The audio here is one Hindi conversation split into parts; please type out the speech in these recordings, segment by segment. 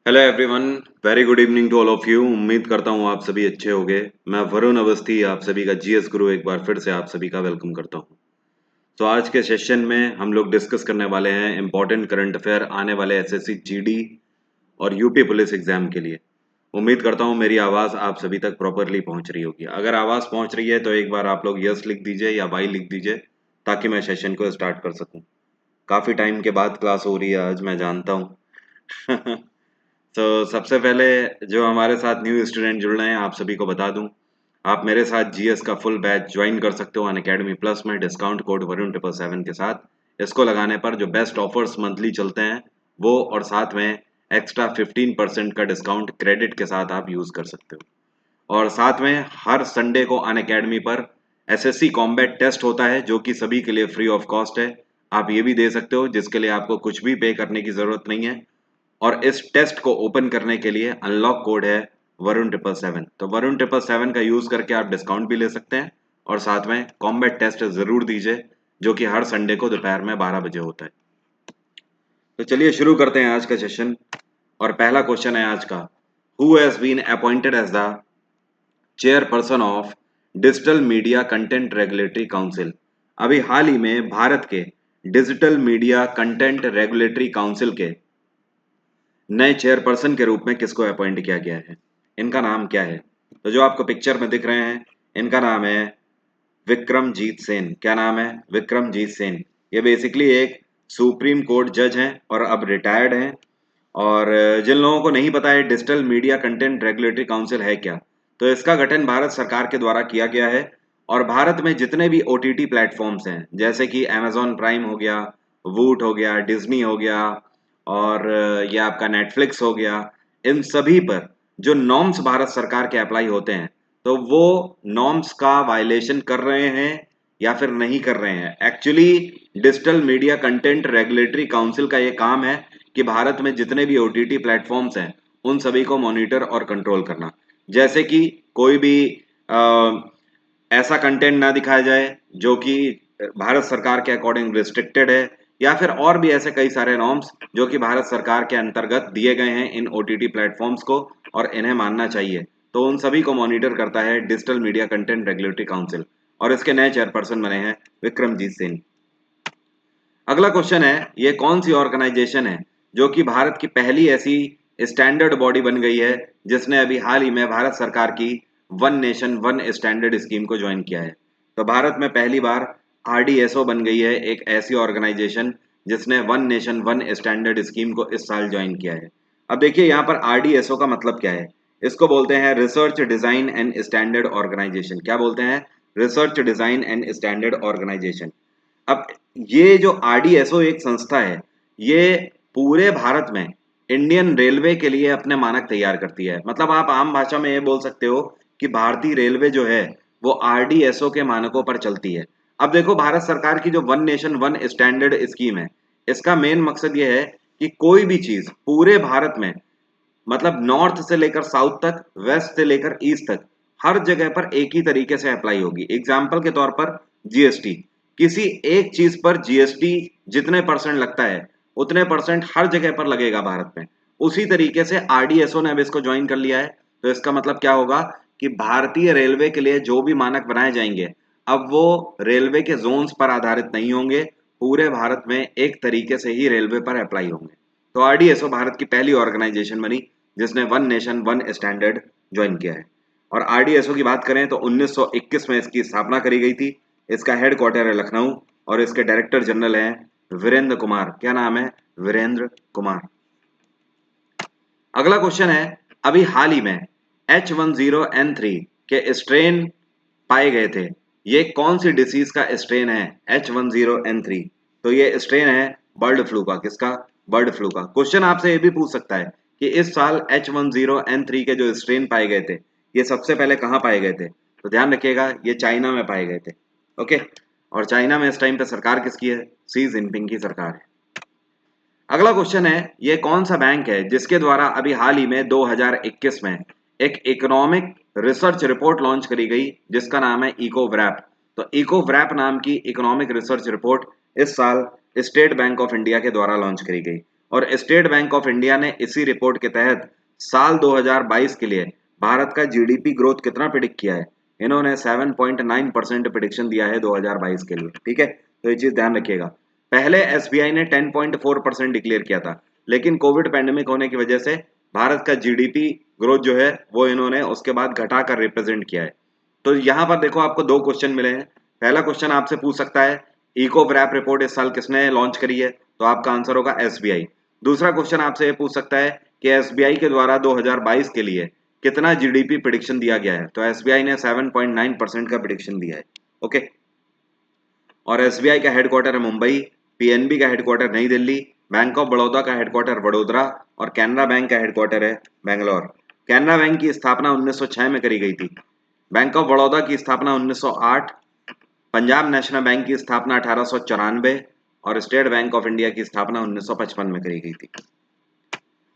Hello everyone. Very good evening to all of you. उम्मीद करता हूँ आप सभी अच्छे होंगे। मैं वरुण अवस्थी आप सभी का जीएस गुरु एक बार फिर से आप सभी का वेलकम करता हूँ। तो आज के सेशन में हम लोग डिस्कस करने वाले हैं इम्पोर्टेंट करंट अफेयर आने वाले एसएससी जीडी और यूपी पुलिस एग्जाम के लिए। उम्मीद करता हूँ मेरी आवाज़ आप सभी तक प्रॉपरली पहुँच रही होगी। अगर आवाज़ पहुँच रही है तो एक बार आप लोग यस लिख दीजिए या वाई लिख दीजिए ताकि मैं सेशन को स्टार्ट कर सकूँ। काफ़ी टाइम के बाद क्लास हो रही है आज, मैं जानता हूँ। तो सबसे पहले जो हमारे साथ न्यू स्टूडेंट जुड़ रहे हैं आप सभी को बता दूं, आप मेरे साथ जीएस का फुल बैच ज्वाइन कर सकते हो अनअकैडमी प्लस में डिस्काउंट कोड वरुण 777 के साथ। इसको लगाने पर जो बेस्ट ऑफर्स मंथली चलते हैं वो और साथ में एक्स्ट्रा 15% का डिस्काउंट क्रेडिट के साथ आप यूज़ कर सकते हो। और साथ में हर संडे को अनअकैडमी पर एसएससी कॉम्बैट टेस्ट होता है जो कि सभी के लिए फ्री ऑफ कॉस्ट है। आप ये भी दे सकते हो जिसके लिए आपको कुछ भी पे करने की ज़रूरत नहीं है। और इस टेस्ट को ओपन करने के लिए अनलॉक कोड है वरुण 777। तो वरुण 777 का यूज करके आप डिस्काउंट भी ले सकते हैं और साथ में कॉम्बैट टेस्ट जरूर दीजिए जो कि हर संडे को दोपहर में 12 बजे होता है। तो चलिए शुरू करते हैं आज का सेशन। और पहला क्वेश्चन है आज का, who has been appointed as the chairperson of digital media content regulatory council. अभी हाल ही में भारत के digital media content regulatory council के नए चेयरपर्सन के रूप में किसको अपॉइंट किया गया है? इनका नाम क्या है? तो जो आपको पिक्चर में दिख रहे हैं इनका नाम है विक्रमजीत सेन। क्या नाम है? विक्रमजीत सेन। ये बेसिकली एक सुप्रीम कोर्ट जज हैं और अब रिटायर्ड हैं। और जिन लोगों को नहीं पता है digital media content regulatory council है क्या, तो इसका गठन भारत सरकार के द्वारा किया गया है। और भारत में जितने भी ओटीटी प्लेटफॉर्म्स हैं जैसे कि अमेजॉन प्राइम हो गया, वूट हो गया, डिज्नी हो गया और ये आपका नेटफ्लिक्स हो गया, इन सभी पर जो नॉर्म्स भारत सरकार के अप्लाई होते हैं तो वो नॉर्म्स का वायलेशन कर रहे हैं या फिर नहीं कर रहे हैं। Actually digital media content regulatory council का ये काम है कि भारत में जितने भी ओटीटी प्लेटफॉर्म्स हैं उन सभी को मॉनिटर और कंट्रोल करना। जैसे कि कोई भी ऐसा कंटेंट ना दिखाया जाए जो कि भारत सरकार के अकॉर्डिंग रिस्ट्रिक्टेड है, या फिर और भी ऐसे कई सारे नॉर्म्स जो कि भारत सरकार के अंतर्गत दिए गए हैं इन ओटीटी प्लेटफॉर्म्स को और इन्हें मानना चाहिए। तो उन सभी को मॉनिटर करता है digital media content regulatory council और इसके नए चेयरपर्सन बने हैं विक्रमजीत सिंह। अगला क्वेश्चन है, ये कौन सी ऑर्गेनाइजेशन है जो कि भारत की पहली ऐसी स्टैंडर्ड बॉडी बन गई है जिसने अभी हाल ही में भारत सरकार की one nation one standard scheme को ज्वाइन किया है? तो भारत में पहली बार आरडीएसओ बन गई है एक ऐसी ऑर्गेनाइजेशन जिसने one nation one standard scheme को इस साल ज्वाइन किया है। अब देखिए यहाँ पर आरडीएसओ का मतलब क्या है। इसको बोलते हैं research design and standard organisation. क्या बोलते हैं? Research design and standard organisation. अब ये जो आरडीएसओ एक संस्था है, ये पूरे भारत में इंडियन रेलवे के लिए अपने मानक तैयार करती है। मतलब आप आम भाषा में ये बोल सकते हो कि भारतीय रेलवे जो है वो आरडीएसओ के मानकों पर चलती है। अब देखो भारत सरकार की जो one nation one standard scheme है, इसका मेन मकसद ये है कि कोई भी चीज पूरे भारत में, मतलब नॉर्थ से लेकर साउथ तक, वेस्ट से लेकर ईस्ट तक, हर जगह पर एक ही तरीके से अप्लाई होगी। एग्जाम्पल के तौर पर जीएसटी, किसी एक चीज पर जीएसटी जितने परसेंट लगता है उतने परसेंट हर जगह पर लगेगा भारत में। उसी तरीके से आरडीएसओ ने अब इसको ज्वाइन कर लिया है। तो इसका मतलब क्या होगा कि भारतीय रेलवे के लिए जो भी मानक बनाए जाएंगे अब वो रेलवे के जोन्स पर आधारित नहीं होंगे, पूरे भारत में एक तरीके से ही रेलवे पर अप्लाई होंगे। तो आरडीएसओ भारत की पहली ऑर्गेनाइजेशन बनी जिसने one nation one standard join किया है। और आरडीएसओ की बात करें तो 1921 में इसकी स्थापना करी गई थी। इसका हेड क्वार्टर है लखनऊ और इसके डायरेक्टर जनरल हैं वीरेंद्र कुमार। क्या नाम है? वीरेंद्र कुमार। अगला क्वेश्चन है, अभी हाल ही में H10N3 के स्ट्रेन पाए गए थे। ये कौन सी डिसीज का स्ट्रेन है H10N3? तो ये स्ट्रेन है बर्ड फ्लू का। किसका? बर्ड फ्लू का। क्वेश्चन आपसे ये भी पूछ सकता है कि इस साल H10N3 के जो स्ट्रेन पाए गए थे ये सबसे पहले कहाँ पाए गए थे? तो ध्यान रखिएगा ये चाइना में पाए गए थे। ओके। और चाइना में इस टाइम पे सरकार किसकी है? सी जिनपिंग की सरकार है। अगला क्वेश्चन है, ये कौन सा बैंक है जिसके द्वारा अभी हाल ही में 2021 में एक इकोनॉमिक रिसर्च रिपोर्ट लॉन्च करी गई जिसका नाम है इकोवैप। तो इकोवैप नाम की इकोनॉमिक रिसर्च रिपोर्ट इस साल स्टेट बैंक ऑफ इंडिया के द्वारा लॉन्च करी गई। और स्टेट बैंक ऑफ इंडिया ने इसी रिपोर्ट के तहत साल 2022 के लिए भारत का जीडीपी ग्रोथ कितना प्रिडिक्ट किया है? इन्होंने 7.9% प्रिडिक्शन दिया है 2022 के लिए। ठीक है, तो ये चीज ध्यान रखिएगा। पहले एसबीआई ने 10.4% डिक्लेयर किया था, लेकिन कोविड पैंडेमिक होने की वजह से भारत का जीडीपी ग्रोथ जो है वो इन्होंने उसके बाद घटाकर रिप्रेजेंट किया है। तो यहाँ पर देखो आपको दो क्वेश्चन मिले हैं। पहला क्वेश्चन आपसे पूछ सकता है इको रैप रिपोर्ट इस साल किसने लॉन्च करी है, तो आपका आंसर होगा एसबीआई। दूसरा क्वेश्चन आपसे ये पूछ सकता है कि एसबीआई के द्वारा 2022 के लिए कितना जीडीपी प्रिडिक्शन दिया गया है, तो एसबीआई ने 7.9% का प्रिडिक्शन दिया है। ओके, और एसबीआई का हेडक्वार्टर है मुंबई, पीएनबी का हेडक्वार्टर नई दिल्ली, बैंक ऑफ बड़ौदा का हेडक्वार्टर वडोदरा और कैनरा बैंक का हेडक्वार्टर है बेंगलोर। कैनरा बैंक की स्थापना 1906 में करी गई थी, बैंक ऑफ बड़ौदा की स्थापना 1908, पंजाब नेशनल बैंक की स्थापना 1894 और स्टेट बैंक ऑफ इंडिया की स्थापना 1955 में करी गई थी।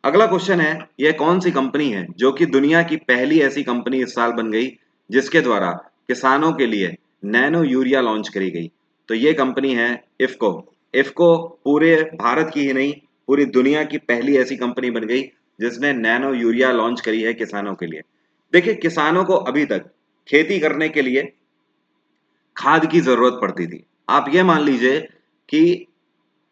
अगला क्वेश्चन है, यह कौन सी कंपनी है जो कि दुनिया की पहली ऐसी कंपनी इस साल बन गई जिसके द्वारा किसानों के लिए नैनो यूरिया लॉन्च करी गई? तो ये कंपनी है इफ्को। इफ्को पूरे भारत की ही नहीं पूरी दुनिया की पहली ऐसी कंपनी बन गई जिसने नैनो यूरिया लॉन्च करी है किसानों के लिए। देखिए, किसानों को अभी तक खेती करने के लिए खाद की जरूरत पड़ती थी। आप ये मान लीजिए कि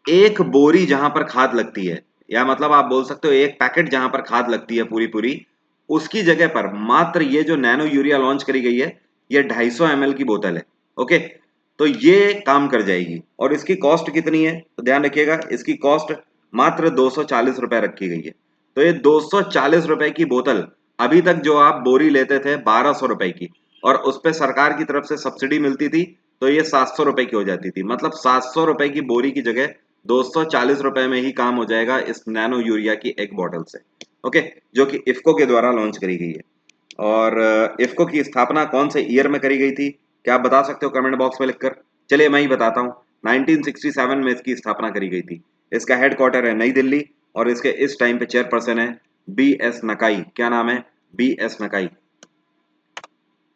एक बोरी जहां पर खाद लगती है, या मतलब आप बोल सकते हो एक पैकेट जहां पर खाद लगती है पूरी पूरी, उसकी जगह पर मात्र ये जो नैनो यूरिया लॉन्च करी गई है, ये 250 ml की बोतल है। ओके, तो ये काम कर जाएगी। और इसकी कॉस्ट कितनी है, तो ध्यान रखिएगा, इसकी कॉस्ट मात्र 240 रुपए रखी गई है। तो ये 240 रुपए की बोतल, अभी तक जो आप बोरी लेते थे 1200 रुपए की, और उस पर सरकार की तरफ से सब्सिडी मिलती थी, तो ये 700 रुपए की हो जाती थी। मतलब 700 रुपए की बोरी की जगह 240 रुपए में ही काम हो जाएगा इस नैनो यूरिया की एक बॉटल से। ओके, जो कि इफ्को के द्वारा लॉन्च करी गई है। और इफ्को की स्थापना कौन से ईयर में करी गई थी, क्या आप बता सकते हो कमेंट बॉक्स में लिखकर? चलिए मैं ही बताता हूँ, 1967 में इसकी स्थापना करी गई थी। इसका हेडक्वार्टर है नई दिल्ली और इसके इस टाइम पे चेयरपर्सन है बी एस नकाई। क्या नाम है? बी एस नकाई।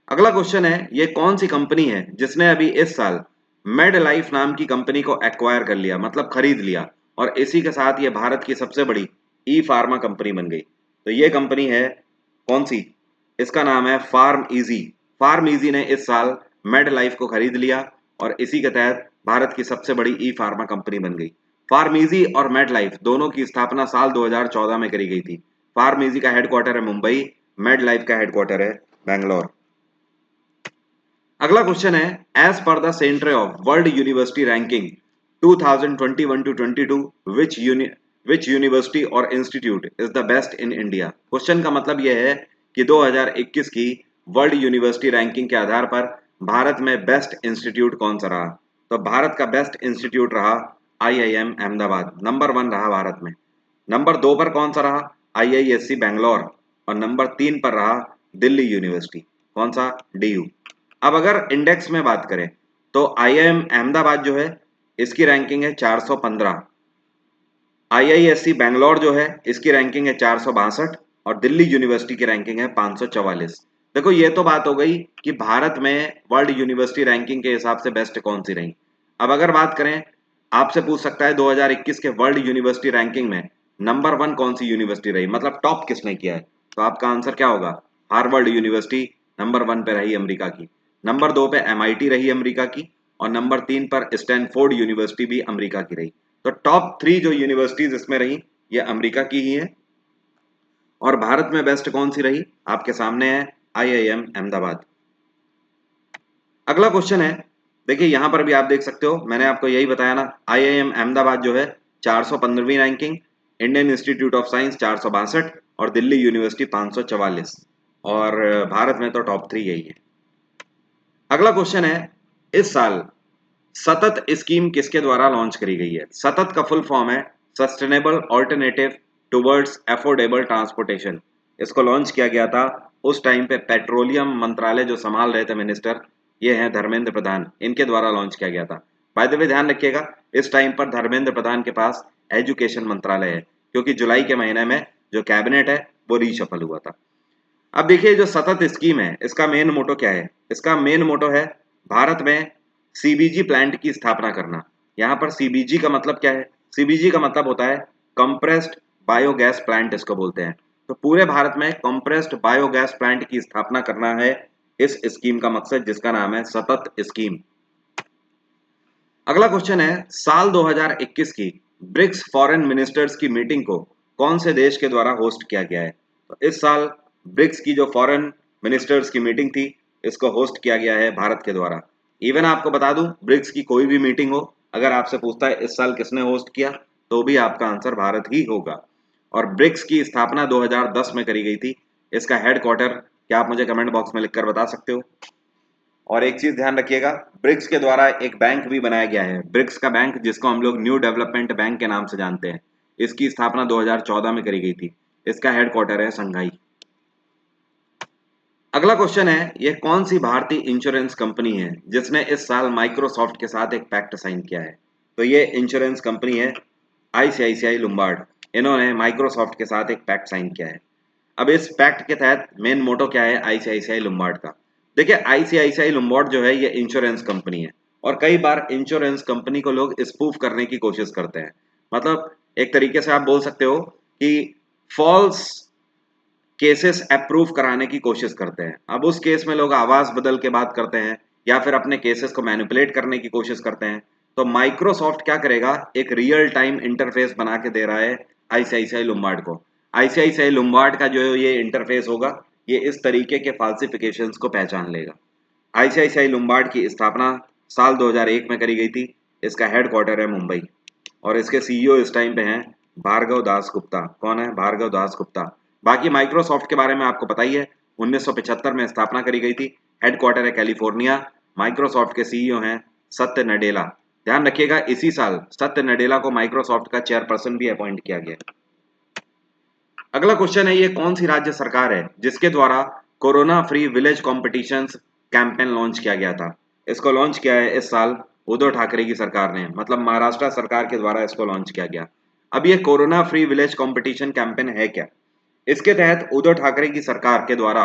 अगला क्वेश्चन है, ये कौन सी कंपनी है जिसने अभी इस साल मेड लाइफ नाम की कंपनी को एक्वायर कर लिया, मतलब खरीद लिया, और इसी के साथ ये भारत की सबसे बड़ी ई फार्मा कंपनी बन गई? तो ये कंपनी है कौन सी? इसका नाम है फार्म इजी। फार्म इजी ने इस साल मेड लाइफ को खरीद लिया और इसी के तहत भारत की सबसे बड़ी ई फार्मा कंपनी बन गई। फार्म इजी और मेड लाइफ दोनों की स्थापना साल 2014 में करी गई थी। फार्म इजी का हेडक्वार्टर है मुंबई, मेड लाइफ का हेडक्वार्टर है बेंगलोर। अगला क्वेश्चन है, as per the centre of world university ranking 2021 to 22 which university और institute is the best in India? क्वेश्चन का मतलब यह है कि 2021 की वर्ल्ड यूनिवर्सिटी रैंकिंग के आधार पर भारत में बेस्ट इंस्टीट्यूट कौन सा रहा? तो भारत का बेस्ट इंस्टीट्यूट रहा आईआईएम अहमदाबाद, नंबर 1 रहा भारत में। नंबर 2 पर कौन सा रहा? आईआईएससी बैंगलोर। और नंबर 3 पर रहा दिल्ली यूनिवर्सिटी। कौन सा? डीयू। अब अगर इंडेक्स में बात करें तो आईआईएम अहमदाबाद जो है इसकी रैंकिंग है 415, आईआईएससी बैंगलोर जो है इसकी रैंकिंग है 462 और दिल्ली यूनिवर्सिटी की रैंकिंग है 544। देखो, ये तो बात हो गई कि भारत में वर्ल्ड यूनिवर्सिटी रैंकिंग के हिसाब से बेस्ट कौन सी रही। अब अगर बात करें, आपसे पूछ सकता है 2021 के वर्ल्ड यूनिवर्सिटी रैंकिंग में नंबर 1 कौन सी यूनिवर्सिटी रही, मतलब टॉप किसने किया है? तो आपका आंसर क्या होगा? हार्वर्ड यूनिवर्सिटी नंबर 1 पे रही अमेरिका की, नंबर 2 पे एमआईटी रही अमेरिका की, और नंबर 3 पर स्टैनफोर्ड यूनिवर्सिटी भी अमेरिका की रही। तो टॉप 3 जो यूनिवर्सिटीज इसमें रही ये अमेरिका की ही है। और भारत में बेस्ट कौन सी रही? आपके सामने है आईआईएम अहमदाबाद। अगला क्वेश्चन है, देखिए यहां पर भी आप देख सकते हो, मैंने आपको यही बताया ना, आईआईएम अहमदाबाद जो है 415वीं ranking, Indian Institute of Science 462 और दिल्ली यूनिवर्सिटी 544। और भारत में तो टॉप 3 यही है। अगला क्वेश्चन है, इस साल सतत स्कीम किसके द्वारा लॉन्च करी गई है? सतत का फुल फॉर्म है sustainable alternative towards affordable transportation. इसको लॉन्च किया गया था उस टाइम पे पेट्रोलियम मंत्रालय जो संभाल रहे थे मिनिस्टर, ये हैं धर्मेंद्र प्रधान, इनके द्वारा लॉन्च किया गया था। बाय द वे ध्यान रखिएगा, इस टाइम पर धर्मेंद्र प्रधान के पास एजुकेशन मंत्रालय है, क्योंकि जुलाई के महीने में जो कैबिनेट है वो रीशफल हुआ था। अब देखिए, जो सतत स्कीम है इसका मेन मोटो क्या है? इसका मेन मोटो है भारत में सीबीजी प्लांट की स्थापना करना। यहाँ पर सीबीजी का मतलब क्या है? सीबीजी का मतलब होता है कंप्रेस्ड बायोगैस प्लांट इसको बोलते हैं। तो पूरे भारत में कंप्रेस्ड बायोगैस प्लांट की स्थापना करना है इस स्कीम का मकसद, जिसका नाम है सतत स्कीम। अगला क्वेश्चन है, साल 2021 की ब्रिक्स फॉरेन मिनिस्टर्स की मीटिंग को कौन से देश के द्वारा होस्ट किया गया है? तो इस साल ब्रिक्स की जो फॉरेन मिनिस्टर्स की मीटिंग थी, इसको होस्ट किया गया है भारत के द्वारा। इवन आपको बता दूं, ब्रिक्स की कोई भी मीटिंग हो, अगर आपसे पूछता है इस साल किसने होस्ट किया, तो भी आपका आंसर भारत ही होगा। और ब्रिक्स की स्थापना 2010 में करी गई थी। इसका हेडक्वार्टर क्या आप मुझे कमेंट बॉक्स में लिखकर बता सकते हो? और एक चीज ध्यान रखिएगा, ब्रिक्स के द्वारा एक बैंक भी बनाया गया है, ब्रिक्स का बैंक, जिसको हम लोग न्यू डेवलपमेंट बैंक के नाम से जानते हैं। इसकी स्थापना 2014 में करी गई थी। इसका हेडक्वार्टर है संघाई। अगला क्वेश्चन है, यह कौन सी भारतीय इंश्योरेंस कंपनी है जिसने इस साल माइक्रोसॉफ्ट के साथ एक पैक्ट साइन किया है? तो ये इंश्योरेंस कंपनी है आईसीआईसीआई लुम्बार्ड। इन्होंने माइक्रोसॉफ्ट के साथ एक पैक्ट साइन किया है। अब इस पैक्ट के तहत मेन मोटो क्या है आईसीआईसीआई लुम्बार्ड का? देखिए, आईसीआईसीआई लुम्बार्ड जो है ये इंश्योरेंस कंपनी है, और कई बार इंश्योरेंस कंपनी को लोग स्पूफ करने की कोशिश करते हैं। मतलब एक तरीके से आप बोल सकते हो कि फॉल्स केसेस अप्रूव कराने की कोशिश करते हैं। अब उस केस में लोग आवाज बदल के बात करते हैं, या फिर अपने केसेस को मैनिपुलेट करने की कोशिश करते हैं। तो माइक्रोसॉफ्ट क्या करेगा, एक रियल टाइम इंटरफेस बना के दे रहा है आईसीआईसीआई लुम्बार्ड को। आईसीआईसीआई लुम्बार्ड का जो ये इंटरफेस होगा, ये इस तरीके के फाल्सिफिकेशंस को पहचान लेगा। आईसीआईसीआई लुम्बार्ड की स्थापना साल 2001 में करी गई थी। इसका हेडक्वार्टर है मुंबई, और इसके सीईओ इस टाइम पे हैं भार्गव दास गुप्ता। कौन है? भार्गव दास गुप्ता। बाकी माइक्रोसॉफ्ट के बारे में आपको पता ही है, 1975 में स्थापना करी गई थी। हेडक्वार्टर है कैलिफोर्निया। माइक्रोसॉफ्ट के सीईओ हैं सत्य नडेला। ध्यान रखिएगा, इसी साल सत्य नडेला को माइक्रोसॉफ्ट का चेयरपर्सन भी अपॉइंट किया गया। अगला क्वेश्चन है, ये कौन सी राज्य सरकार है जिसके द्वारा corona free village competitions campaign launch किया गया था? इसको लॉन्च किया है इस साल उद्धव ठाकरे की सरकार ने, मतलब महाराष्ट्र सरकार के द्वारा इसको लॉन्च किया गया। अब ये corona free village competition campaign है क्या? इसके तहत उद्धव ठाकरे की सरकार के द्वारा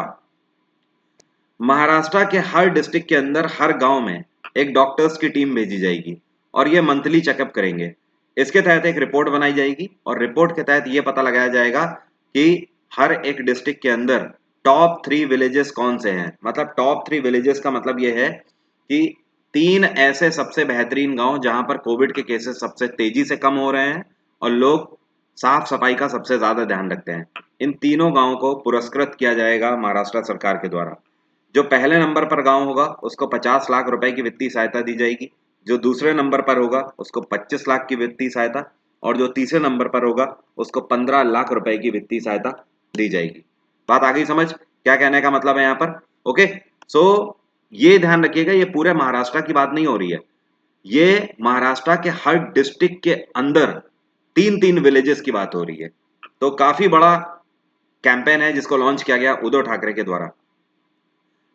महाराष्ट्र के हर डिस्ट्रिक्ट के अंदर हर गांव में एक डॉक्टर्स की टीम भेजी जाएगी, और ये मंथली चेकअप करेंगे। इसके तहत एक रिपोर्ट बनाई जाएगी, और रिपोर्ट के तहत ये पता लगाया जाएगा कि हर एक डिस्ट्रिक्ट के अंदर टॉप 3 विलेजेस कौन से हैं। मतलब टॉप 3 विलेजेस का मतलब ये है कि 3 ऐसे सबसे बेहतरीन गांव जहां पर कोविड के केसेस सबसे तेजी से कम हो रहे हैं और लोग साफ सफाई का सबसे ज्यादा ध्यान रखते हैं। इन तीनों गांवों को पुरस्कृत किया जाएगा महाराष्ट्र सरकार के द्वारा। जो पहले नंबर पर गांव होगा उसको 50 लाख रुपए की वित्तीय सहायता दी जाएगी। जो दूसरे नंबर पर होगा उसको 25 लाख की वित्तीय सहायता, और जो तीसरे नंबर पर होगा उसको 15 लाख रुपए की वित्तीय सहायता दी जाएगी। बात आ गई समझ? क्या कहने का मतलब है यहाँ पर? ओके, सो ये ध्यान रखिएगा, ये पूरे महाराष्ट्र की बात नहीं हो रही है, ये महाराष्ट्र के हर डिस्ट्रिक्ट के अंदर 3-3 विलेजेस की बात हो रही है। तो काफी बड़ा कैंपेन है जिसको लॉन्च किया गया उद्धव ठाकरे के द्वारा।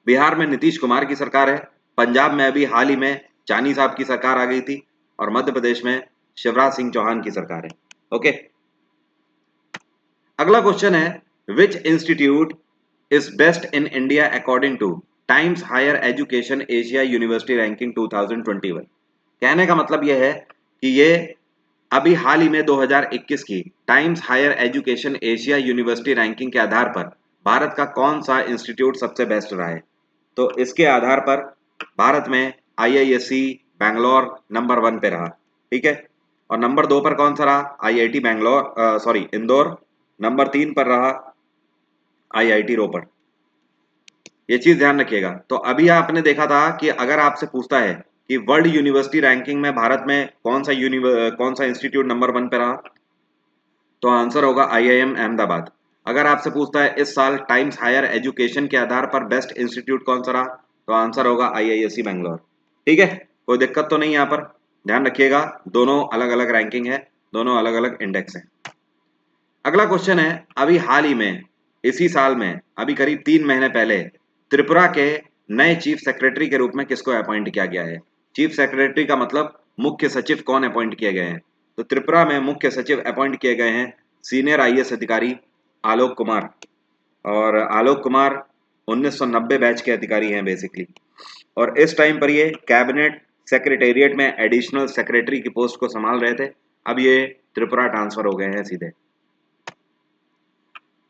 बिहार में नीतीश कुमार की सरकार है। पंजाब में अभी हाल ही में चानी साहब की सरकार आ गई थी, और मध्य प्रदेश में शिवराज सिंह चौहान की सरकार है। ओके, अगला क्वेश्चन है, which institute is best in India according to Times Higher Education Asia University ranking 2021? कहने का मतलब यह है कि ये अभी हाल ही में 2021 की Times Higher Education Asia University ranking के आधार पर भारत का कौन सा इंस्टीट्यूट सबसे बेस्ट रहा है? तो इसके आधार पर भारत में आईआईएससी बैंगलोर नंबर 1 पे रहा, ठीक है। और नंबर 2 पर कौन सा रहा? IIT Bangalore, sorry Indore. Number 3 पर रहा आईआईटी रोपड़। ये चीज ध्यान रखिएगा। तो अभी आपने देखा था कि अगर आपसे पूछता है कि वर्ल्ड यूनिवर्सिटी रैंकिंग में भारत में कौन सा इंस्टीट्यूट नंबर 1 पे रहा, तो आंसर होगा आईआईएम अहमदाबाद। अगर आपसे पूछता है इस साल टाइम्स हायर एजुकेशन के आधार पर बेस्ट इंस्टीट्यूट कौन सा रहा, तो आंसर होगा आईआईएससी बैंगलोर। ठीक है, कोई दिक्कत तो नहीं यहाँ पर? ध्यान रखिएगा, दोनों अलग अलग रैंकिंग है, दोनों अलग अलग इंडेक्स है। अगला क्वेश्चन है, अभी हाल ही में इसी साल में अभी करीब 3 महीने पहले त्रिपुरा के नए चीफ सेक्रेटरी के रूप में किसको अपॉइंट किया गया है? चीफ सेक्रेटरी का मतलब मुख्य सचिव कौन अपॉइंट किए गए हैं? तो त्रिपुरा में मुख्य सचिव अपॉइंट किए गए हैं सीनियर आईएएस अधिकारी आलोक कुमार। और आलोक कुमार 1990 बैच के अधिकारी हैं बेसिकली, और इस टाइम पर ये कैबिनेट सेक्रेटेरिएट में एडिशनल सेक्रेटरी की पोस्ट को संभाल रहे थे। अब ये त्रिपुरा ट्रांसफर हो गए हैं सीधे।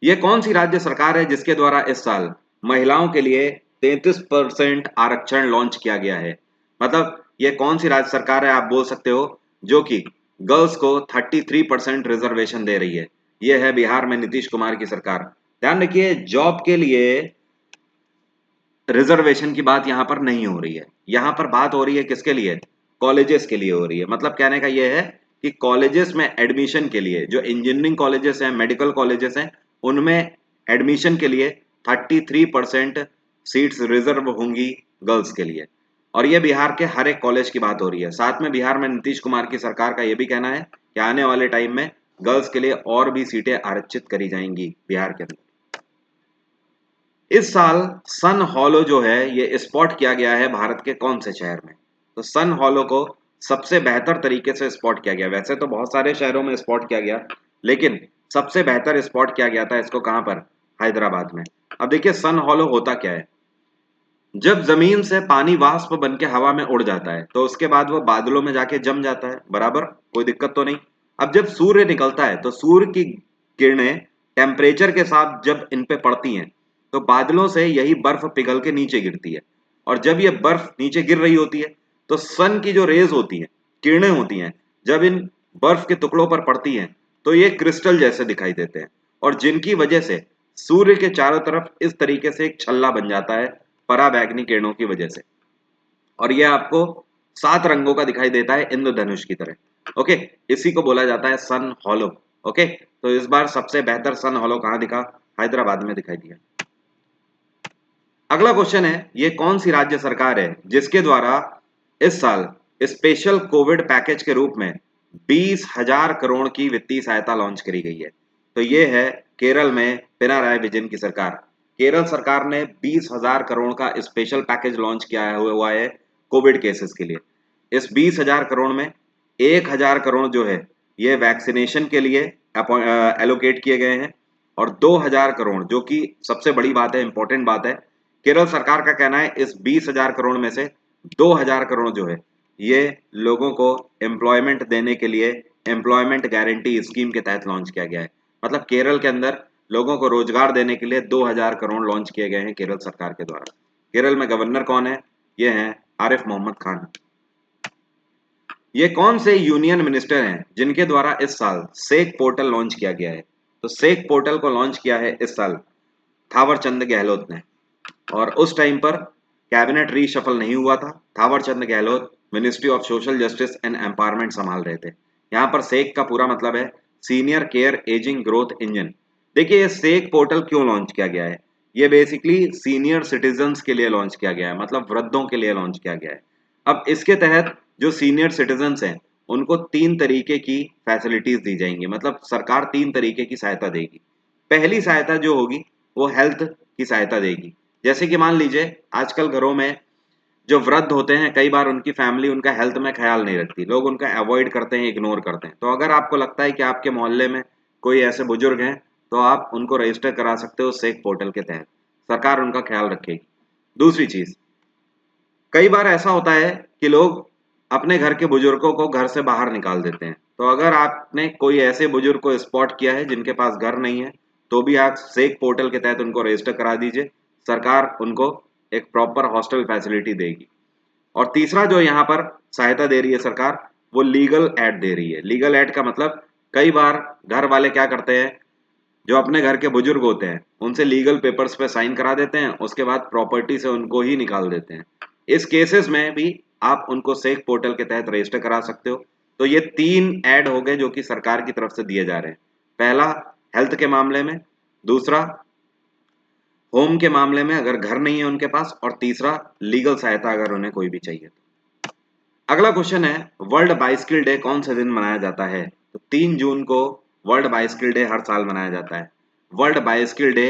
ये कौन सी राज्य सरकार है जिसके द्वारा इस साल महिलाओं के लिए 33% आरक्षण लॉन्च किया गया है? मतलब ये कौन सी राज्य सरकार है, आप बोल सकते हो, जो कि गर्ल्स को 33% रिजर्वेशन दे रही है? ये है बिहार में नीतीश कुमार की सरकार। ध्यान रखिए, जॉब के लिए रिजर्वेशन की बात यहां पर नहीं हो रही है, यहां पर बात हो रही है किसके लिए? कॉलेजेस के लिए हो रही है। मतलब कहने का यह है कि कॉलेजेस में एडमिशन के लिए, जो इंजीनियरिंग कॉलेजेस हैं, मेडिकल कॉलेजेस हैं, उनमें एडमिशन के लिए 33% सीट्स रिजर्व होंगी गर्ल्स के लिए। और ये बिहार के हर एक कॉलेज की बात हो रही है। साथ में बिहार में नीतीश कुमार की सरकार का यह भी कहना है कि आने वाले टाइम में गर्ल्स के लिए और भी सीटें आरक्षित करी जाएंगी बिहार के अंदर। इस साल सन हॉलो जो है ये स्पॉट किया गया है भारत के कौन से शहर में? तो सन हॉलो को सबसे बेहतर तरीके से स्पॉट किया गया। वैसे तो बहुत सारे शहरों में स्पॉट किया गया, लेकिन सबसे बेहतर स्पॉट किया गया था इसको कहां पर? हैदराबाद में। अब देखिए, सन हॉलो होता क्या है? जब जमीन से पानी वाष्प बन के हवा में उड़ जाता है तो उसके बाद वो बादलों में जाके जम जाता है, बराबर, कोई दिक्कत तो नहीं। अब जब सूर्य निकलता है तो सूर्य की किरणें टेम्परेचर के साथ जब इन पे पड़ती हैं तो बादलों से यही बर्फ पिघल के नीचे गिरती है। और जब ये बर्फ नीचे गिर रही होती है तो सन की जो रेज होती हैं, किरणें होती हैं, जब इन बर्फ के टुकड़ों पर पड़ती हैं तो ये क्रिस्टल जैसे दिखाई देते हैं, और जिनकी वजह से सूर्य के चारों तरफ इस तरीके से एक छल्ला बन जाता है पराबैंगनी किरणों की वजह से। और यह आपको 7 रंगों का दिखाई देता है इंद्रधनुष की तरह। ओके, इसी को बोला जाता है सन हॉलो। ओके, तो इस बार सबसे बेहतर सन हॉलो कहां दिखा? हैदराबाद में दिखाई दिया। अगला क्वेश्चन है, ये कौन सी राज्य सरकार है जिसके द्वारा इस साल स्पेशल कोविड पैकेज के रूप में 20,000 करोड़ की वित्तीय सहायता लॉन्च करी गई है? तो ये है केरल में पिनाराई विजयन की सरकार। केरल सरकार ने 20,000 करोड़ का स्पेशल पैकेज लॉन्च किया हुआ है कोविड केसेस के लिए। इस 20,000 करोड़ में 1,000 करोड़ जो है ये वैक्सीनेशन के लिए एलोकेट किए गए हैं, और 2,000 करोड़, जो कि सबसे बड़ी बात है, इंपॉर्टेंट बात है, केरल सरकार का कहना है इस 20,000 करोड़ में से 2,000 करोड़ जो है ये लोगों को एम्प्लॉयमेंट देने के लिए एम्प्लॉयमेंट गारंटी स्कीम के तहत लॉन्च किया गया है। मतलब केरल के अंदर लोगों को रोजगार देने के लिए 2,000 करोड़ लॉन्च किए गए हैं केरल सरकार के द्वारा। केरल में गवर्नर कौन है? ये हैं आरिफ मोहम्मद खान। ये कौन से यूनियन मिनिस्टर हैं जिनके द्वारा इस साल सेक पोर्टल लॉन्च किया गया है? तो सेक पोर्टल को लॉन्च किया है इस साल थावर चंद गहलोत ने। और उस टाइम पर कैबिनेट रीशफल नहीं हुआ था, Thawar Chand Gehlot ministry of social justice and empowerment संभाल रहे थे। यहाँ पर सेक का पूरा मतलब है senior care ageing growth engine. देखिए, ये सेक पोर्टल क्यों लॉन्च किया गया है? ये बेसिकली सीनियर सिटीजन्स के लिए लॉन्च किया गया है, मतलब वृद्धों के लिए लॉन्च किया गया है। अब इसके तहत जो सीनियर सिटीजन्स हैं उनको 3 तरीके की फैसिलिटीज दी जाएंगी, मतलब सरकार 3 तरीके की सहायता देगी। पहली सहायता जो होगी वो हेल्थ की सहायता देगी। जैसे कि मान लीजिए आजकल घरों में जो वृद्ध होते हैं, कई बार उनकी फैमिली उनका हेल्थ में ख्याल नहीं रखती, लोग उनका अवॉइड करते हैं, इग्नोर करते हैं। तो अगर आपको लगता है कि आपके मोहल्ले में कोई ऐसे बुजुर्ग हैं तो आप उनको रजिस्टर करा सकते हो सेक पोर्टल के तहत, सरकार उनका ख्याल रखेगी। दूसरी चीज, कई बार ऐसा होता है कि लोग अपने घर के बुजुर्गों को घर से बाहर निकाल देते हैं। तो अगर आपने कोई ऐसे बुजुर्ग को स्पॉट किया है जिनके पास घर नहीं है, तो भी आप सेक पोर्टल के तहत उनको रजिस्टर करा दीजिए, सरकार उनको एक प्रॉपर हॉस्टल फैसिलिटी देगी। और तीसरा जो यहाँ पर सहायता दे रही है सरकार, वो लीगल एड दे रही है। लीगल एड का मतलब, कई बार घर वाले क्या करते हैं, जो अपने घर के बुजुर्ग होते हैं उनसे लीगल पेपर्स पे साइन करा देते हैं, उसके बाद प्रॉपर्टी से उनको ही निकाल देते हैं। इस केसेस में भी आप उनको सेक पोर्टल के तहत रजिस्टर करा सकते हो। तो ये 3 ऐड हो गए जो कि सरकार की तरफ से दिए जा रहे हैं। पहला हेल्थ के मामले में, दूसरा होम के मामले में अगर घर नहीं है उनके पास, और तीसरा लीगल सहायता अगर उन्हें कोई भी चाहिए तो। अगला क्वेश्चन है, वर्ल्ड बाइसिकल डे कौन से दिन मनाया जाता है? तो 3 जून को वर्ल्ड बाइसिकल डे हर साल मनाया जाता है। World bicycle day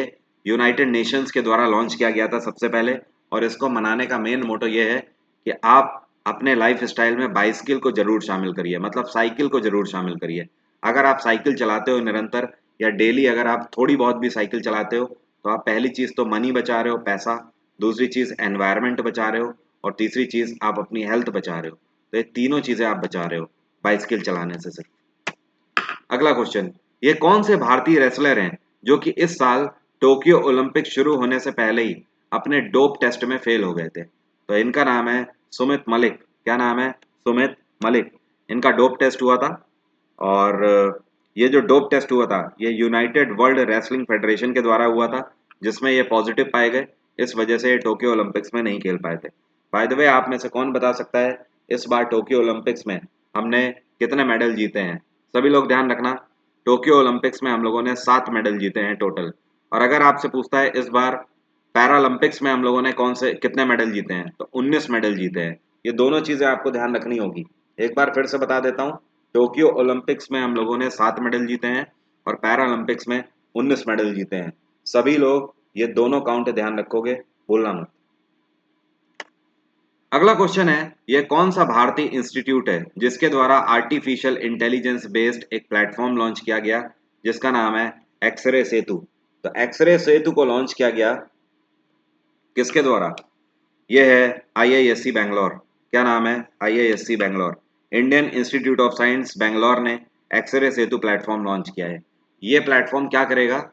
United Nations के द्वारा लॉन्च किया गया था सबसे पहले, और इसको मनाने का मेन मोटो ये है कि आप अपने लाइफ स्टाइल में बाइसिकल को जरूर शामिल करिए, मतलब साइकिल को जरूर शामिल करिए। अगर आप साइकिल चलाते हो निरंतर, या डेली अगर आप थोड़ी बहुत भी साइकिल चलाते हो, तो आप पहली चीज तो मनी बचा रहे हो, पैसा, दूसरी चीज एनवायरनमेंट बचा रहे हो, और तीसरी चीज आप अपनी हेल्थ बचा रहे हो। तो ये तीनों चीजें आप बचा रहे हो बाइसिकल चलाने से सिर्फ। अगला क्वेश्चन, ये कौन से भारतीय रेसलर हैं जो कि इस साल टोक्यो ओलंपिक शुरू होने से पहले ही अपने डोप टेस्ट में फेल हो गए थे? तो इनका नाम है सुमित मलिक। क्या नाम है? सुमित मलिक। इनका डोप टेस्ट हुआ था और ये जो डोप टेस्ट हुआ था ये यूनाइटेड वर्ल्ड रेसलिंग फेडरेशन के द्वारा हुआ था, जिसमें ये पॉजिटिव पाए गए। इस वजह से ये टोक्यो ओलंपिक्स में नहीं खेल पाए थे। बाय द वे, आप में से कौन बता सकता है इस बार टोक्यो ओलंपिक्स में हमने कितने मेडल जीते हैं? सभी लोग ध्यान रखना, टोक्यो ओलंपिक्स में हम लोगों ने 7 मेडल जीते हैं टोटल। और अगर आपसे पूछता है इस बार पैरालंपिक्स में हम लोगों ने कौन से कितने मेडल जीते हैं, तो 19 मेडल जीते हैं। ये दोनों चीजें आपको ध्यान रखनी होगी। एक बार फिर से बता देता हूँ, टोक्यो ओलंपिक्स में हम लोगों ने 7 मेडल जीते हैं और पैरालंपिक्स में 19 मेडल जीते हैं। सभी लोग ये दोनों काउंट ध्यान रखोगे, भूलना मत। अगला क्वेश्चन है, यह कौन सा भारतीय इंस्टीट्यूट है जिसके द्वारा आर्टिफिशियल इंटेलिजेंस बेस्ड एक प्लेटफॉर्म लॉन्च किया गया जिसका नाम है एक्सरे सेतु? तो एक्सरे सेतु को लॉन्च किया गया किसके द्वारा? यह है आईआईएससी बैंगलोर। क्या नाम है? IISc Bangalore. Indian Institute of science Bangalore ने एक्सरे सेतु प्लेटफॉर्म लॉन्च किया है। यह प्लेटफॉर्म क्या करेगा?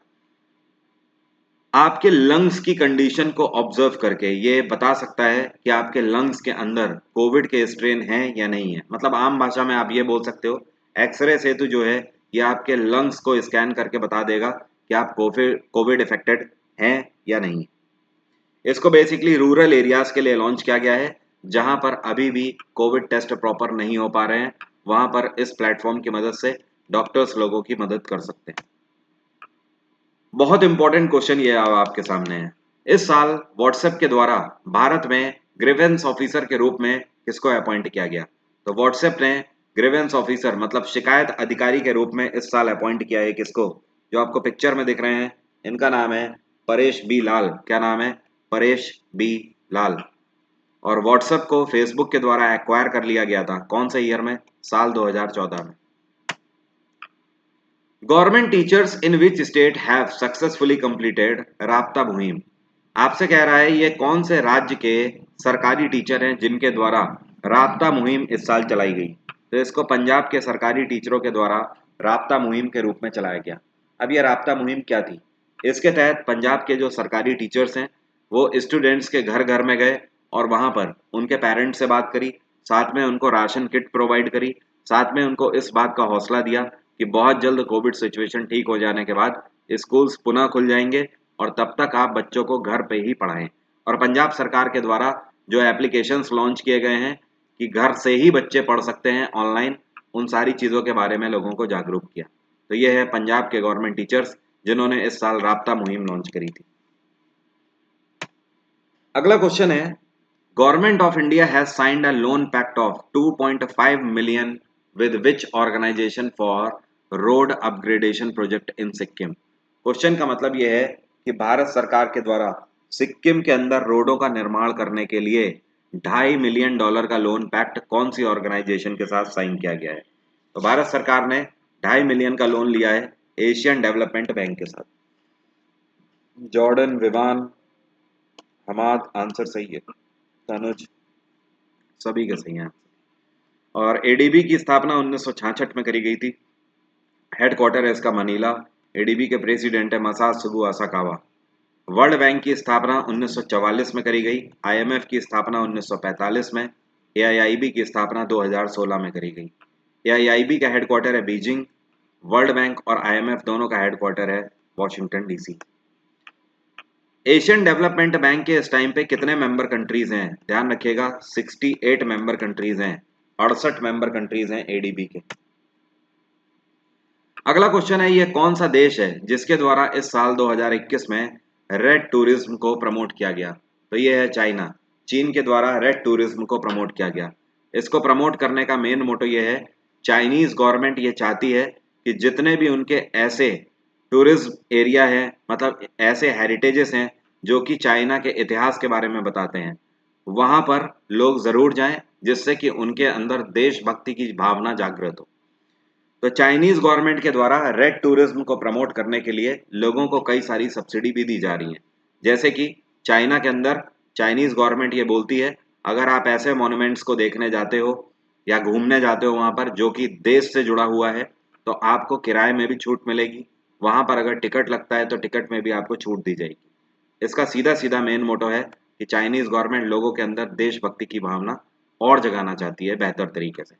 आपके लंग्स की कंडीशन को ऑब्जर्व करके ये बता सकता है कि आपके लंग्स के अंदर कोविड के स्ट्रेन है या नहीं है। मतलब आम भाषा में आप ये बोल सकते हो, एक्सरे सेतु जो है ये आपके लंग्स को स्कैन करके बता देगा कि आप कोविड इफेक्टेड हैं या नहीं। इसको बेसिकली रूरल एरियाज के लिए लॉन्च किया गया है, जहां पर अभी भी कोविड टेस्ट प्रॉपर नहीं हो पा रहे हैं। वहां पर इस प्लेटफॉर्म की मदद से डॉक्टर्स लोगों की मदद कर सकते हैं। बहुत इंपॉर्टेंट क्वेश्चन ये अब आपके सामने है। इस साल व्हाट्सएप के द्वारा भारत में ग्रीवेंस ऑफिसर के रूप में किसको अपॉइंट किया गया? तो व्हाट्सएप ने ग्रीवेंस ऑफिसर मतलब शिकायत अधिकारी के रूप में इस साल अपॉइंट किया है किसको? जो आपको पिक्चर में दिख रहे हैं, इनका नाम है परेश बी लाल। क्या नाम है? परेश बी लाल। और व्हाट्सएप को फेसबुक के द्वारा एक्वायर कर लिया गया था कौन से ईयर में? साल 2014 में। Government teachers in which state have successfully completed राबता मुहिम? आपसे कह रहा है ये कौन से राज्य के सरकारी टीचर हैं जिनके द्वारा राबता मुहिम इस साल चलाई गई? तो इसको पंजाब के सरकारी टीचरों के द्वारा राबता मुहिम के रूप में चलाया गया। अब ये राबता मुहिम क्या थी? इसके तहत पंजाब के जो सरकारी टीचर्स हैं वो स्टूडेंट्स के घर घर में गए और वहां पर उनके पेरेंट्स से बात करी, साथ में उनको राशन किट प्रोवाइड करी, साथ में उनको इस बात का हौसला दिया कि बहुत जल्द कोविड सिचुएशन ठीक हो जाने के बाद स्कूल्स पुनः खुल जाएंगे और तब तक आप बच्चों को घर पे ही पढ़ाएं। और पंजाब सरकार के द्वारा जो एप्लीकेशंस लॉन्च किए गए हैं कि घर से ही बच्चे पढ़ सकते हैं ऑनलाइन, उन सारी चीज़ों के बारे में लोगों को जागरूक किया। तो ये है पंजाब के गवर्नमेंट टीचर्स जिन्होंने इस साल राबता मुहिम लॉन्च करी थी। अगला क्वेश्चन है, government of India has signed a loan pact of 2.5 million with which organisation for road upgradation project in Sikkim? Question का मतलब यह है कि भारत सरकार के द्वारा सिक्किम के अंदर रोडों का निर्माण करने के लिए $2.5 मिलियन का लोन पैक्ट कौन सी ऑर्गेनाइजेशन के साथ साइन किया गया है? तो भारत सरकार ने 2.5 मिलियन का लोन लिया है एशियन डेवलपमेंट बैंक के साथ। जॉर्डन, विवान, हमाद आंसर सही है। तनुज, सभी के सही हैं। और एडीबी की स्थापना 1966 में करी गई थी। हेडक्वार्टर है इसका मनीला। एडीबी के प्रेसिडेंट है मसात्सुगु असाकावा। वर्ल्ड बैंक की स्थापना 1944 में करी गई। आईएमएफ की स्थापना 1945 में। एआईआईबी की स्थापना 2016 में करी गई। एआईआईबी का हेडक्वार्टर है बीजिंग। वर्ल्ड बैंक और आईएमएफ दोनों का हेडक्वार्टर है Washington DC. Asian development bank के इस टाइम पे कितने मेंबर कंट्रीज हैं? ध्यान रखिएगा, 68 मेंबर कंट्रीज हैं। 68 मेंबर कंट्रीज हैं एडीबी के। अगला क्वेश्चन है, ये कौन सा देश है जिसके द्वारा इस साल 2021 में रेड टूरिज्म को प्रमोट किया गया? तो ये है चाइना। चीन के द्वारा रेड टूरिज्म को प्रमोट किया गया। इसको प्रमोट करने का मेन मोटो ये है, चाइनीज गवर्नमेंट ये चाहती है कि जितने भी उनके ऐसे टूरिज्म एरिया है, मतलब ऐसे हेरिटेजेस हैं जो कि चाइना के इतिहास के बारे में बताते हैं, वहां पर लोग जरूर जाएं जिससे कि उनके अंदर देशभक्ति की भावना जागृत हो। तो चाइनीज गवर्नमेंट के द्वारा रेड टूरिज्म को प्रमोट करने के लिए लोगों को कई सारी सब्सिडी भी दी जा रही है। जैसे कि चाइना के अंदर चाइनीज गवर्नमेंट ये बोलती है, अगर आप ऐसे मॉन्यूमेंट्स को देखने जाते हो या घूमने जाते हो वहां पर जो कि देश से जुड़ा हुआ है, तो आपको किराए में भी छूट मिलेगी, वहां पर अगर टिकट लगता है तो टिकट में भी आपको छूट दी जाएगी। इसका सीधा सीधा मेन मोटो है कि चाइनीज गवर्नमेंट लोगों के अंदर देशभक्ति की भावना और जगाना चाहती है बेहतर तरीके से।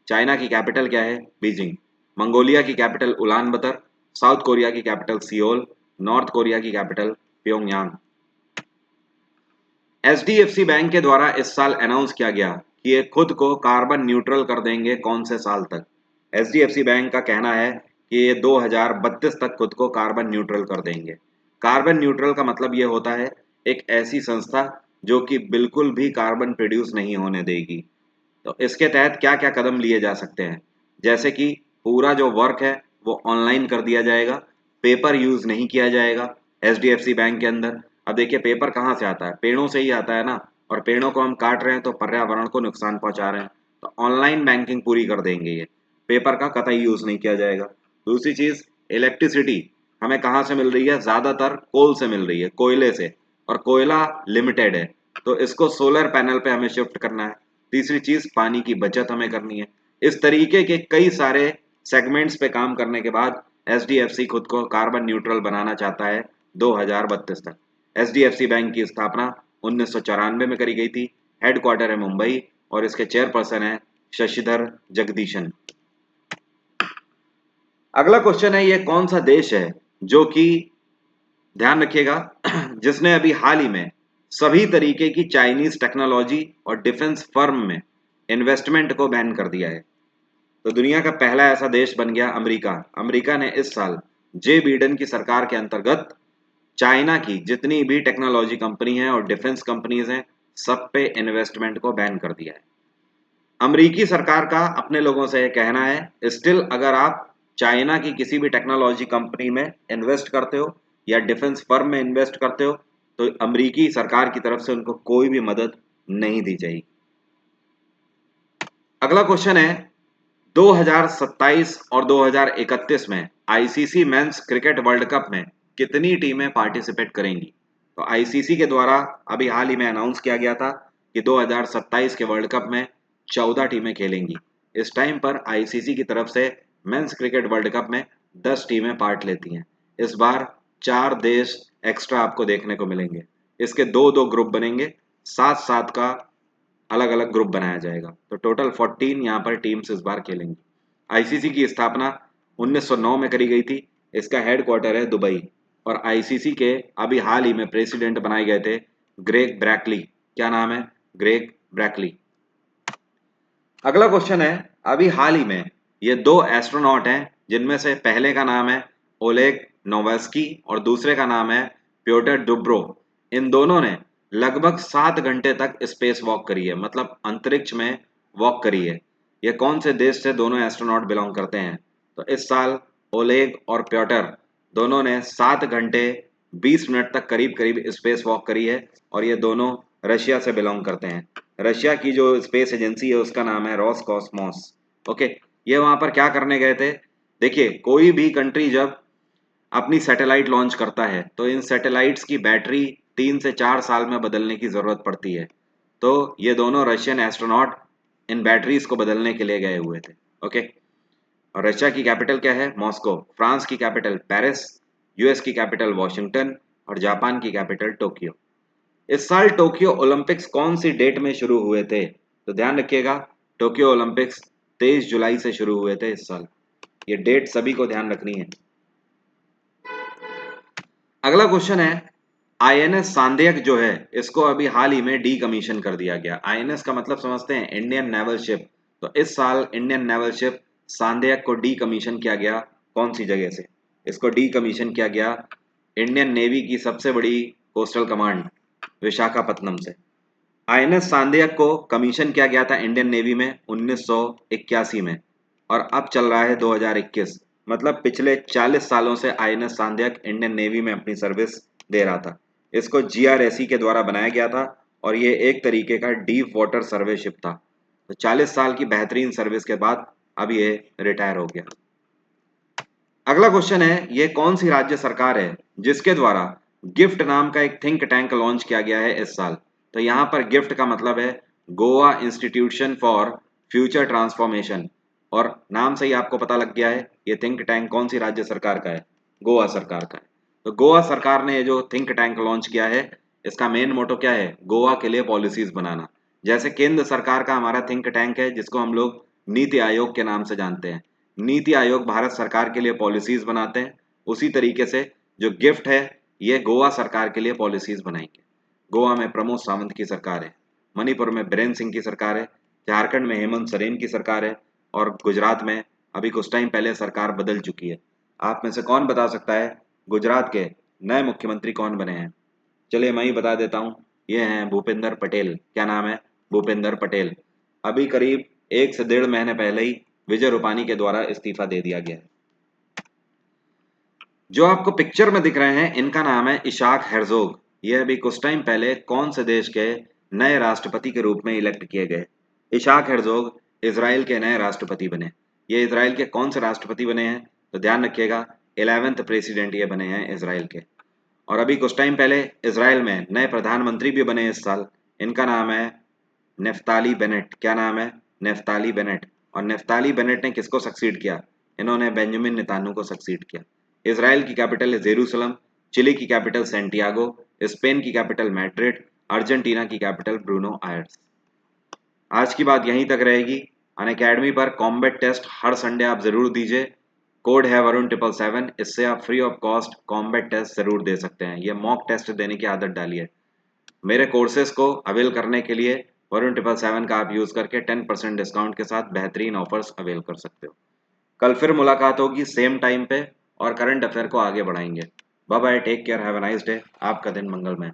चाइना की कैपिटल क्या है? बीजिंग। मंगोलिया की कैपिटल उलान बतर। साउथ कोरिया की कैपिटल सियोल। नॉर्थ कोरिया की कैपिटल प्योंगयांग। एचडीएफसी बैंक के द्वारा इस साल अनाउंस किया गया कि ये खुद को कार्बन न्यूट्रल कर देंगे कौन से साल तक? एचडीएफसी बैंक का कहना है कि ये 2032 तक खुद को कार्बन न्यूट्रल कर देंगे। कार्बन न्यूट्रल का मतलब ये होता है एक ऐसी संस्था जो कि बिल्कुल भी कार्बन प्रोड्यूस नहीं होने देगी। तो इसके तहत क्या क्या कदम लिए जा सकते हैं? जैसे कि पूरा जो वर्क है वो ऑनलाइन कर दिया जाएगा, पेपर यूज नहीं किया जाएगा एचडीएफसी बैंक के अंदर। अब देखिए पेपर कहाँ से आता है? पेड़ों से ही आता है ना, और पेड़ों को हम काट रहे हैं तो पर्यावरण को नुकसान पहुंचा रहे हैं। तो ऑनलाइन बैंकिंग पूरी कर देंगे ये, पेपर का कतई यूज नहीं किया जाएगा। दूसरी चीज, इलेक्ट्रिसिटी हमें कहाँ से मिल रही है? ज्यादातर कोल से मिल रही है, कोयले से, और कोयला लिमिटेड है, तो इसको सोलर पैनल पे हमें शिफ्ट करना है। तीसरी चीज, पानी की बचत हमें करनी है। इस तरीके के कई सारे सेगमेंट्स पे काम करने के बाद एचडीएफसी खुद को कार्बन न्यूट्रल बनाना चाहता है 2032 तक। एचडीएफसी बैंक की स्थापना 1994 में करी गई थी। हेडक्वार्टर है मुंबई और इसके चेयरपर्सन है शशिधर जगदीशन। अगला क्वेश्चन है, ये कौन सा देश है जो कि, ध्यान रखिएगा, जिसने अभी हाल ही में सभी तरीके की चाइनीज टेक्नोलॉजी और डिफेंस फर्म में इन्वेस्टमेंट को बैन कर दिया है? तो दुनिया का पहला ऐसा देश बन गया अमेरिका। अमेरिका ने इस साल जे बिडेन की सरकार के अंतर्गत चाइना की जितनी भी टेक्नोलॉजी कंपनी है और डिफेंस कंपनीज हैं सब पे इन्वेस्टमेंट को बैन कर दिया है। अमेरिकी सरकार का अपने लोगों से यह कहना है, स्टिल अगर आप चाइना की किसी भी टेक्नोलॉजी कंपनी में इन्वेस्ट करते हो या डिफेंस फर्म में इन्वेस्ट करते हो तो अमेरिकी सरकार की तरफ से उनको कोई भी मदद नहीं दी जाएगी। अगला क्वेश्चन है, 2027 और 2031 में ICC men's cricket world cup में कितनी टीमें पार्टिसिपेट करेंगी? तो आईसीसी के द्वारा अभी हाल ही में अनाउंस किया गया था कि 2027 के वर्ल्ड कप में 14 टीमें खेलेंगी। इस टाइम पर आईसीसी की तरफ से मेंस क्रिकेट वर्ल्ड कप में 10 टीमें पार्ट लेती हैं। इस बार 4 देश एक्स्ट्रा आपको देखने को मिलेंगे। इसके दो दो ग्रुप बनेंगे, 7-7 का अलग अलग ग्रुप बनाया जाएगा। तो टोटल 14 यहाँ पर टीम्स इस बार खेलेंगी। आईसीसी की स्थापना 1909 में करी गई थी। इसका हेडक्वार्टर है दुबई और आईसीसी के अभी हाल ही में प्रेसिडेंट बनाए गए थे ग्रेग ब्रैकली। क्या नाम है? ग्रेग ब्रैकली। अगला क्वेश्चन है, अभी हाल ही में ये दो एस्ट्रोनॉट हैं जिनमें से पहले का नाम है ओलेग नोवेस्की और दूसरे का नाम है प्योटर डुब्रो। इन दोनों ने लगभग 7 घंटे तक स्पेस वॉक करी है, मतलब अंतरिक्ष में वॉक करी है। ये कौन से देश से दोनों एस्ट्रोनॉट बिलोंग करते हैं? तो इस साल ओलेग और प्योटर दोनों ने 7 घंटे 20 मिनट तक करीब करीब स्पेस वॉक करी है और ये दोनों रशिया से बिलोंग करते हैं। रशिया की जो स्पेस एजेंसी है उसका नाम है रॉसकॉस्मोस। ओके, ये वहां पर क्या करने गए थे? देखिए, कोई भी कंट्री जब अपनी सैटेलाइट लॉन्च करता है तो इन सैटेलाइट्स की बैटरी 3 से 4 साल में बदलने की जरूरत पड़ती है। तो ये दोनों रशियन एस्ट्रोनॉट इन बैटरीज को बदलने के लिए गए हुए थे। ओके, और रशिया की कैपिटल क्या है? मॉस्को। फ्रांस की कैपिटल पेरिस। यूएस की कैपिटल वॉशिंगटन और जापान की कैपिटल टोक्यो। इस साल टोक्यो ओलंपिक्स कौन सी डेट में शुरू हुए थे? तो ध्यान रखिएगा, टोक्यो ओलंपिक्स 23 जुलाई से शुरू हुए थे इस साल। ये डेट सभी को ध्यान रखनी है। अगला क्वेश्चन है, आईएनएस सांध्यक जो है इसको अभी हाल ही में डीकमीशन कर दिया गया। आईएनएस का मतलब समझते हैं, इंडियन नेवल शिप। तो इस साल इंडियन नेवल शिप सांध्यक को डीकमीशन किया गया कौन सी जगह से? इसको डीकमीशन किया गया इंडियन नेवी की सबसे बड़ी कोस्टल कमांड विशाखापत्तनम से। आईएनएस सांध्यक को कमीशन किया गया था इंडियन नेवी में 1981 में और अब चल रहा है 2021। मतलब पिछले 40 सालों से आईएनएस सांध्यक इंडियन नेवी में अपनी सर्विस दे रहा था। इसको जीआरएसई के द्वारा बनाया गया था और ये एक तरीके का डीप वाटर सर्वे शिप था। तो 40 साल की बेहतरीन सर्विस के बाद अब ये रिटायर हो गया। अगला क्वेश्चन है, ये कौन सी राज्य सरकार है जिसके द्वारा गिफ्ट नाम का एक थिंक टैंक लॉन्च किया गया है इस साल? तो यहाँ पर गिफ्ट का मतलब है Goa institution for future transformation. और नाम से ही आपको पता लग गया है ये थिंक टैंक कौन सी राज्य सरकार का है, गोवा सरकार का है। तो गोवा सरकार ने जो थिंक टैंक लॉन्च किया है, इसका मेन मोटो क्या है, गोवा के लिए पॉलिसीज बनाना। जैसे केंद्र सरकार का हमारा थिंक टैंक है जिसको हम लोग नीति आयोग के नाम से जानते हैं, नीति आयोग भारत सरकार के लिए पॉलिसीज बनाते हैं, उसी तरीके से जो गिफ्ट है ये गोवा सरकार के लिए पॉलिसीज बनाएंगे। गोवा में प्रमोद सावंत की सरकार है, मणिपुर में बीरेन सिंह की सरकार है, झारखंड में हेमंत सोरेन की सरकार है, और गुजरात में अभी कुछ टाइम पहले सरकार बदल चुकी है। आप में से कौन बता सकता है गुजरात के नए मुख्यमंत्री कौन बने हैं? चलिए मैं ही बता देता हूँ, ये हैं भूपेंद्र पटेल। क्या नाम है? भूपेंद्र पटेल। अभी करीब 1 से 1.5 महीने पहले ही विजय रूपानी के द्वारा इस्तीफा दे दिया गया है। जो आपको पिक्चर में दिख रहे हैं इनका नाम है इशाक हेrzog। ये अभी कुछ टाइम पहले कौन से देश के नए राष्ट्रपति के रूप में इलेक्ट किए गए? इशाक हेrzog इजराइल के नए राष्ट्रपति बने। ये इजराइल के कौन से राष्ट्रपति बने हैं? तो ध्यान रखिएगा, 11th प्रेसिडेंट ये बने हैं इजराइल के। और अभी कुछ टाइम पहले इजराइल में नए प्रधानमंत्री भी बने इस साल। इनका नाम है नेफ्ताली बेनेट। क्या नाम है? Naftali Bennett. और नेफ्ताली बेनेट ने किसको सक्सीड किया? इन्होंने बेंजामिन नेतान्याहू को सक्सीड किया। इजराइल की कैपिटल है जेरूसलम, चिली की कैपिटल सैंटियागो, स्पेन की कैपिटल मैड्रिड, अर्जेंटीना की कैपिटल ब्रूनो आयर्स। आज की बात यहीं तक रहेगी। अनअकैडमी पर कॉम्बैट टेस्ट हर संडे आप जरूर दीजिए। कोड है वरुण777, इससे आप free of cost combat test जरूर दे सकते हैं। ये मॉक टेस्ट देने की आदत डालिए। मेरे कोर्सेज को अवेल करने के लिए वरुण777 का आप यूज़ करके 10% डिस्काउंट के साथ बेहतरीन ऑफर्स अवेल कर सकते हो। कल फिर मुलाकात होगी सेम टाइम पे और करंट अफेयर को आगे बढ़ाएंगे। Bye bye, take care, have a nice day. आपका दिन मंगलमय।